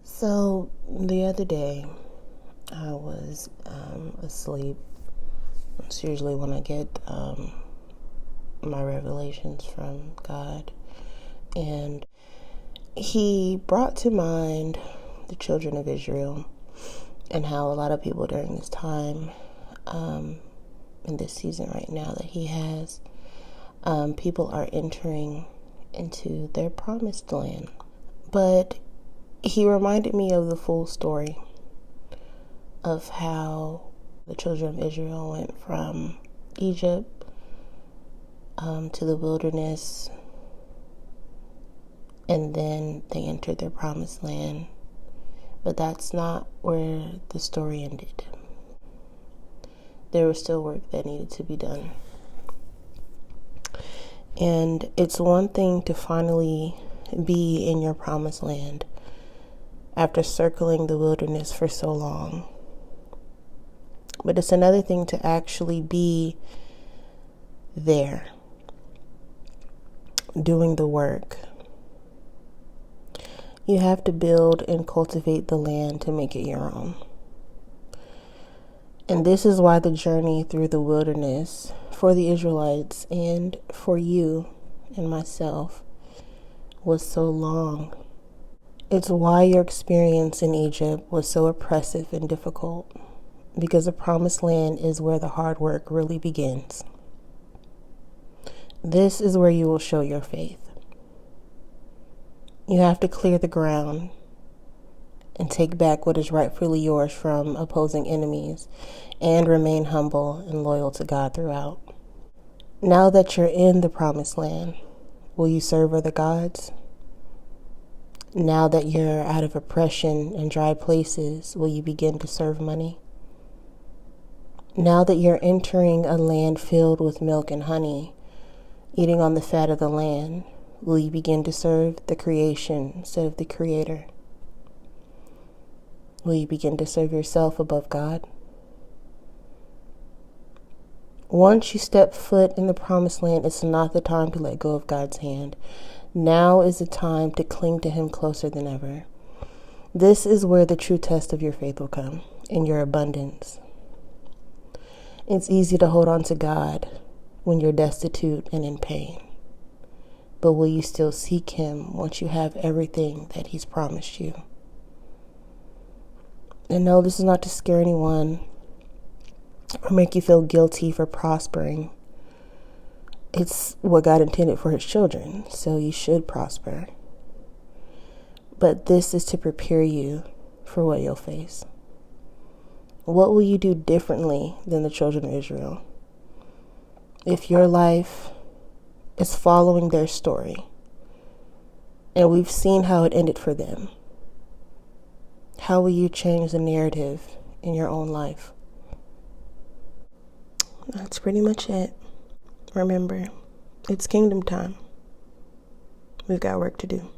So the other day, I was asleep. It's usually when I get my revelations from God. And He brought to mind the children of Israel and how a lot of people during this time, in this season right now that He has, people are entering into their promised land. But He reminded me of the full story of how the children of Israel went from Egypt to the wilderness, and then they entered their promised land. But that's not where the story ended. There was still work that needed to be done. And it's one thing to finally be in your promised land after circling the wilderness for so long. But it's another thing to actually be there, doing the work. You have to build and cultivate the land to make it your own. And this is why the journey through the wilderness for the Israelites and for you and myself was so long. It's why your experience in Egypt was so oppressive and difficult, because the promised land is where the hard work really begins. This is where you will show your faith. You have to clear the ground and take back what is rightfully yours from opposing enemies, and remain humble and loyal to God throughout. Now that you're in the promised land, will you serve other gods? Now that you're out of oppression and dry places, will you begin to serve money? Now that you're entering a land filled with milk and honey, eating on the fat of the land, will you begin to serve the creation instead of the Creator? Will you begin to serve yourself above God? Once you step foot in the promised land, it's not the time to let go of God's hand. Now is the time to cling to Him closer than ever. This is where the true test of your faith will come, in your abundance. It's easy to hold on to God when you're destitute and in pain. But will you still seek Him once you have everything that He's promised you? And no, this is not to scare anyone or make you feel guilty for prospering. It's what God intended for His children, so you should prosper. But this is to prepare you for what you'll face. What will you do differently than the children of Israel? If your life is following their story, and we've seen how it ended for them, how will you change the narrative in your own life? That's pretty much it. Remember, it's kingdom time. We've got work to do.